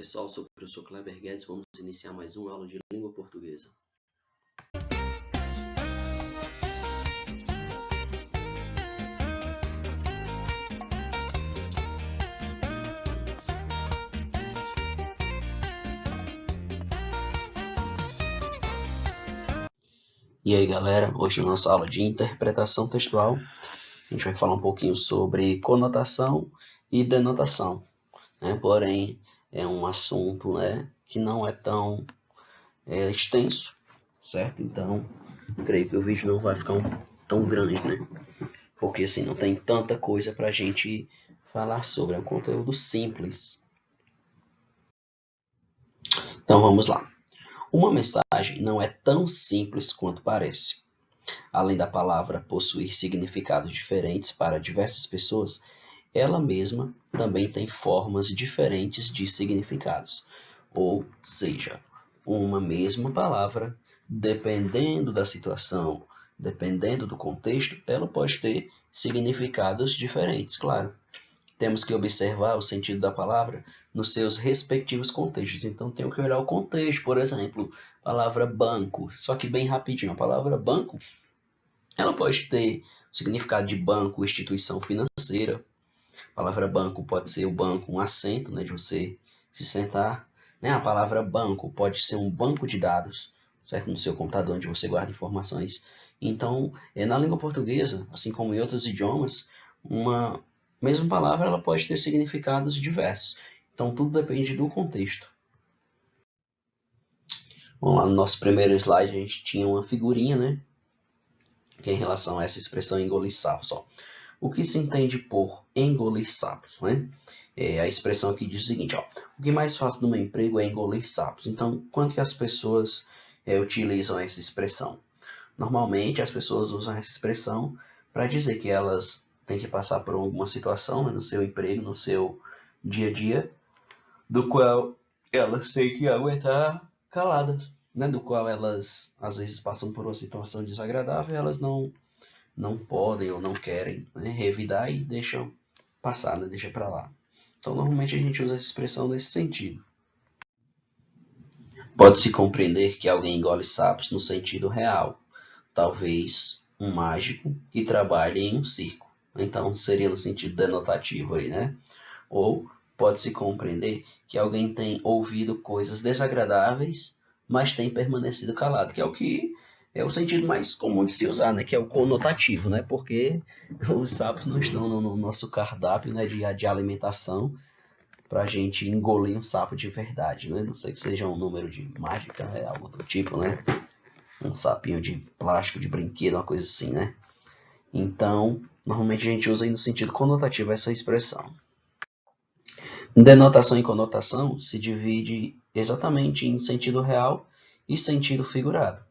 pessoal, sou o professor Kleber Guedes. Vamos iniciar mais uma aula de língua portuguesa. E aí galera, hoje na nossa aula de interpretação textual, a gente vai falar um pouquinho sobre conotação e denotação, né? Porém, é um assunto, né, que não é tão extenso, certo? Então, creio que o vídeo não vai ficar tão grande, né? Porque assim, não tem tanta coisa para a gente falar sobre, é um conteúdo simples. Então vamos lá. Uma mensagem não é tão simples quanto parece. Além da palavra possuir significados diferentes para diversas pessoas, ela mesma também tem formas diferentes de significados. Ou seja, uma mesma palavra, dependendo da situação, dependendo do contexto, ela pode ter significados diferentes, claro. Temos que observar o sentido da palavra nos seus respectivos contextos. Então, tenho que olhar o contexto. Por exemplo, a palavra banco. Só que bem rapidinho, a palavra banco, ela pode ter o significado de banco, instituição financeira. A palavra banco pode ser o banco, um assento, né, de você se sentar. Né? A palavra banco pode ser um banco de dados, certo? No seu computador, onde você guarda informações. Então, na língua portuguesa, assim como em outros idiomas, uma mesma palavra ela pode ter significados diversos. Então, tudo depende do contexto. Vamos lá, no nosso primeiro slide, a gente tinha uma figurinha, né? Que é em relação a essa expressão engolir sapos. Ó. O que se entende por engolir sapos? Né? A expressão aqui diz o seguinte, ó, o que mais faço no meu emprego é engolir sapos. Então, quanto que as pessoas utilizam essa expressão? Normalmente, as pessoas usam essa expressão para dizer que elas têm que passar por alguma situação, né, no seu emprego, no seu dia a dia, do qual elas têm que aguentar caladas, né, do qual elas, às vezes, passam por uma situação desagradável e elas não podem ou não querem, né, revidar e deixam passar, né, deixa para lá. Então, normalmente a gente usa essa expressão nesse sentido. Pode-se compreender que alguém engole sapos no sentido real, talvez um mágico que trabalhe em um circo. Então, seria no sentido denotativo aí, né? Ou pode-se compreender que alguém tem ouvido coisas desagradáveis, mas tem permanecido calado, que é o que é o sentido mais comum de se usar, né? Que é o conotativo, né? Porque os sapos não estão no nosso cardápio, né, de alimentação para a gente engolir um sapo de verdade, né? Não sei que seja um número de mágica, né? Algo do tipo, né? Um sapinho de plástico, de brinquedo, uma coisa assim, né? Então, normalmente a gente usa aí no sentido conotativo essa expressão. Denotação e conotação se divide exatamente em sentido real e sentido figurado.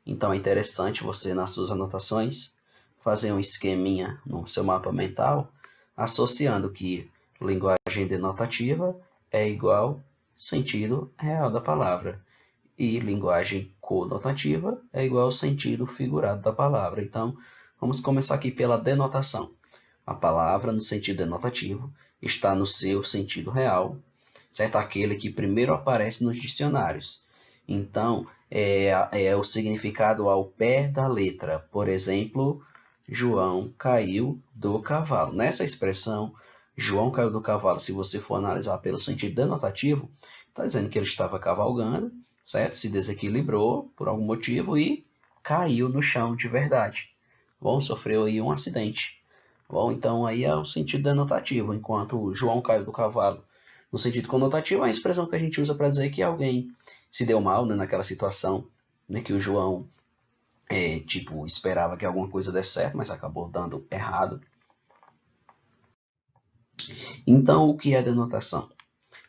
Então é interessante você, nas suas anotações, fazer um esqueminha no seu mapa mental, associando que linguagem denotativa é igual sentido real da palavra. E linguagem conotativa é igual ao sentido figurado da palavra. Então, vamos começar aqui pela denotação. A palavra, no sentido denotativo, está no seu sentido real, certo? Aquele que primeiro aparece nos dicionários. Então, é o significado ao pé da letra. Por exemplo, João caiu do cavalo. Nessa expressão, João caiu do cavalo, se você for analisar pelo sentido denotativo, está dizendo que ele estava cavalgando, certo? Se desequilibrou por algum motivo e caiu no chão de verdade. Bom, sofreu aí um acidente. Bom, então aí é o sentido denotativo, enquanto João caiu do cavalo. No sentido conotativo, é a expressão que a gente usa para dizer que alguém se deu mal, né, naquela situação, né, que o João esperava que alguma coisa desse certo, mas acabou dando errado. Então, o que é denotação?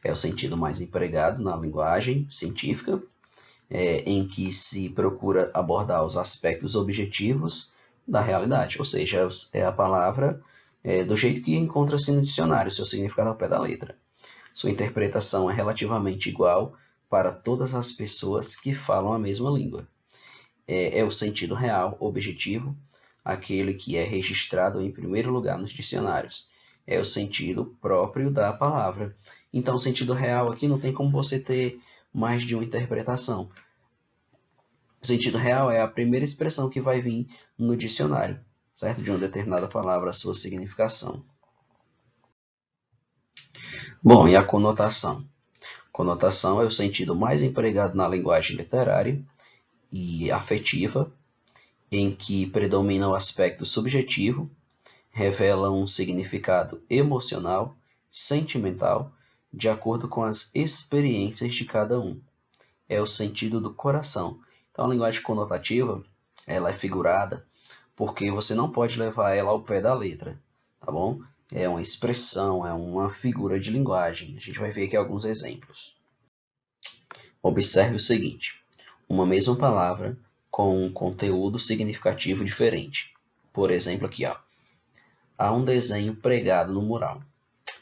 É o sentido mais empregado na linguagem científica, em que se procura abordar os aspectos objetivos da realidade, ou seja, é a palavra do jeito que encontra-se no dicionário, seu significado ao pé da letra. Sua interpretação é relativamente igual para todas as pessoas que falam a mesma língua. É o sentido real, objetivo, aquele que é registrado em primeiro lugar nos dicionários. É o sentido próprio da palavra Então, o sentido real aqui não tem como você ter mais de uma interpretação. O sentido real é a primeira expressão que vai vir no dicionário, certo? De uma determinada palavra, a sua significação. Bom, e a conotação? Conotação é o sentido mais empregado na linguagem literária e afetiva, em que predomina o aspecto subjetivo, revela um significado emocional, sentimental, de acordo com as experiências de cada um. É o sentido do coração. Então, a linguagem conotativa, ela é figurada, porque você não pode levar ela ao pé da letra, tá bom? É uma expressão, é uma figura de linguagem. A gente vai ver aqui alguns exemplos. Observe o seguinte: uma mesma palavra com um conteúdo significativo diferente. Por exemplo, aqui, ó. Há um desenho pregado no mural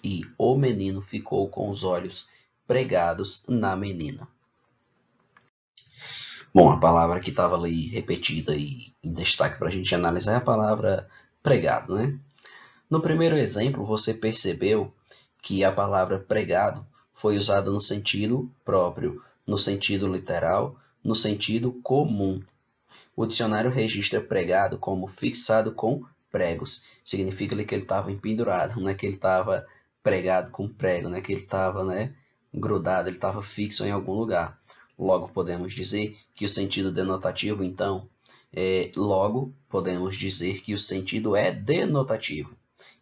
e o menino ficou com os olhos pregados na menina. Bom, a palavra que estava ali repetida e em destaque para a gente analisar é a palavra pregado, né? No primeiro exemplo, você percebeu que a palavra pregado foi usada no sentido próprio, no sentido literal, no sentido comum. O dicionário registra pregado como fixado com pregos. Significa que ele estava empendurado, não é que ele estava pregado com prego, não é que ele estava, grudado, ele estava fixo em algum lugar. Logo, podemos dizer que o sentido denotativo, então, logo, podemos dizer que o sentido é denotativo.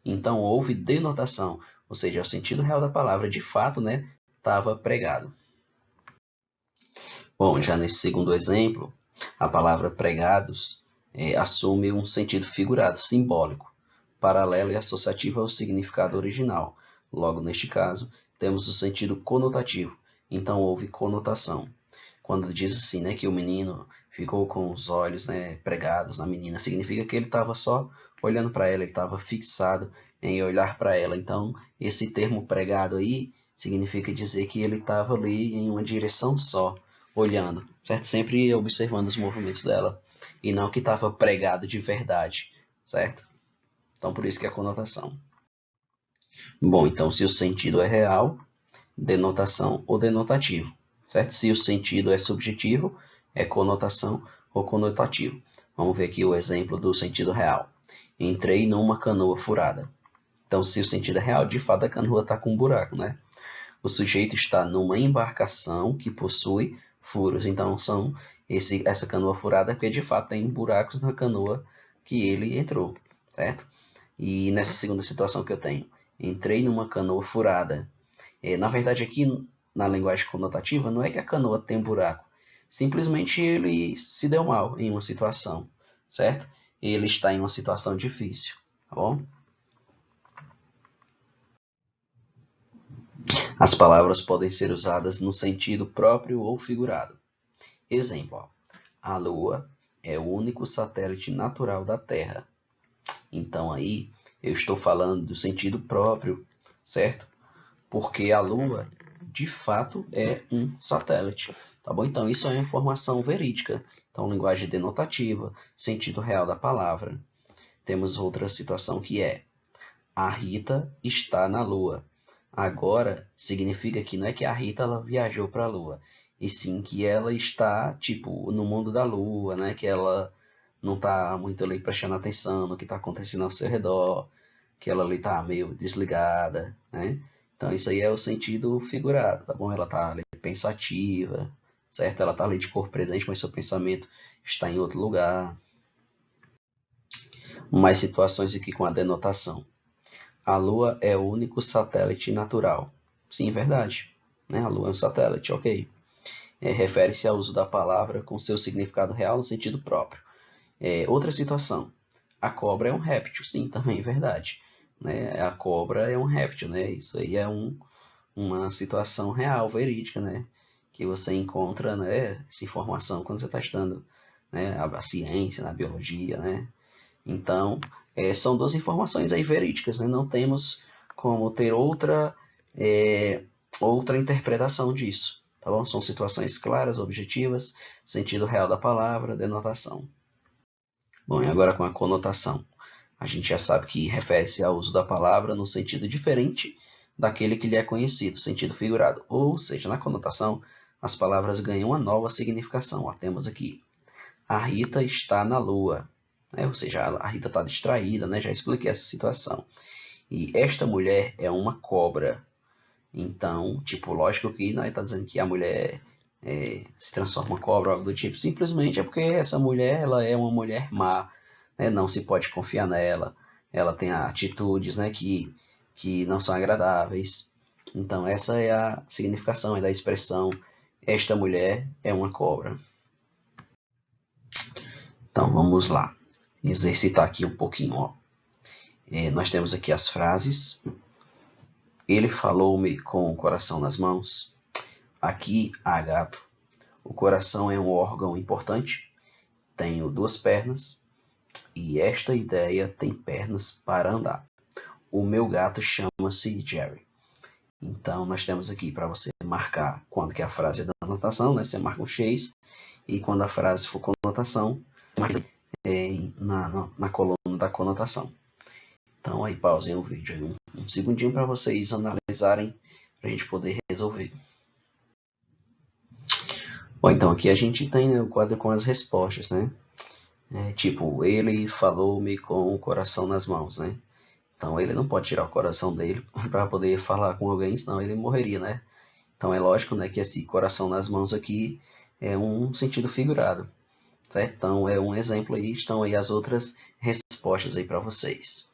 Então, houve denotação, ou seja, o sentido real da palavra, de fato, estava pregado. Bom, já nesse segundo exemplo, a palavra pregados assume um sentido figurado, simbólico, paralelo e associativo ao significado original. Logo, neste caso, temos o sentido conotativo, então houve conotação. Quando diz assim, que o menino ficou com os olhos pregados na menina, significa que ele estava só olhando para ela, ele estava fixado em olhar para ela. Então, esse termo pregado aí significa dizer que ele estava ali em uma direção só, olhando, certo? Sempre observando os movimentos dela, e não que estava pregado de verdade, certo? Então, por isso que é a conotação. Bom, então, se o sentido é real, denotação ou denotativo, certo? Se o sentido é subjetivo, é conotação ou conotativo. Vamos ver aqui o exemplo do sentido real. Entrei numa canoa furada. Então, se o sentido é real, de fato a canoa está com um buraco, né? O sujeito está numa embarcação que possui furos. Então, essa canoa furada porque de fato tem buracos na canoa que ele entrou, certo? E nessa segunda situação que eu tenho, entrei numa canoa furada. Na verdade, aqui na linguagem conotativa, não é que a canoa tem buraco. Simplesmente ele se deu mal em uma situação, certo? Ele está em uma situação difícil, tá bom? As palavras podem ser usadas no sentido próprio ou figurado. Exemplo, ó, a Lua é o único satélite natural da Terra. Então aí eu estou falando do sentido próprio, certo? Porque a Lua, de fato, é um satélite. Tá bom? Então, isso é uma informação verídica. Então, linguagem denotativa, sentido real da palavra. Temos outra situação que é: a Rita está na Lua. Agora, significa que não é que a Rita ela viajou para a Lua, e sim que ela está, tipo, no mundo da Lua, né? Que ela não está muito ali prestando atenção no que está acontecendo ao seu redor, que ela ali está meio desligada, né? Então, isso aí é o sentido figurado, tá bom? Ela está ali pensativa, certo? Ela está ali de corpo presente, mas seu pensamento está em outro lugar. Mais situações aqui com a denotação. A Lua é o único satélite natural. Sim, verdade. A Lua é um satélite, ok. Refere-se ao uso da palavra com seu significado real no sentido próprio. Outra situação. A cobra é um réptil. Sim, também verdade. A cobra é um réptil. Isso aí é uma situação real, verídica, que você encontra essa informação quando você está estudando a ciência, na biologia. Então, são duas informações aí verídicas, não temos como ter outra interpretação disso, tá bom? São situações claras, objetivas, sentido real da palavra, denotação. Bom, e agora com a conotação. A gente já sabe que refere-se ao uso da palavra no sentido diferente daquele que lhe é conhecido, sentido figurado. Ou seja, na conotação, as palavras ganham uma nova significação. Ó, temos aqui, a Rita está na lua. Ou seja, a Rita está distraída, né? Já expliquei essa situação. E esta mulher é uma cobra. Então, tipo, lógico que não está dizendo que a mulher se transforma em uma cobra ou algo do tipo. Simplesmente é porque essa mulher, ela é uma mulher má, né? Não se pode confiar nela. Ela tem atitudes, né, que não são agradáveis. Então, essa é a significação da expressão esta mulher é uma cobra. Então, vamos lá. Exercitar aqui um pouquinho. Ó. Nós temos aqui as frases. Ele falou-me com o coração nas mãos. Aqui há gato. O coração é um órgão importante. Tenho 2 pernas. E esta ideia tem pernas para andar. O meu gato chama-se Jerry. Então, nós temos aqui para você marcar quando que a frase é da anotação, né? Você marca um X. E quando a frase for conotação, você marca na coluna da conotação. Então, aí pausem o vídeo aí um segundinho para vocês analisarem, para a gente poder resolver. Bom, então aqui a gente tem, né, o quadro com as respostas, né? Tipo, ele falou-me com o coração nas mãos, né? Então ele não pode tirar o coração dele para poder falar com alguém, senão ele morreria, né? Então é lógico, né, que esse coração nas mãos aqui é um sentido figurado, certo? Então é um exemplo aí, estão aí as outras respostas aí para vocês.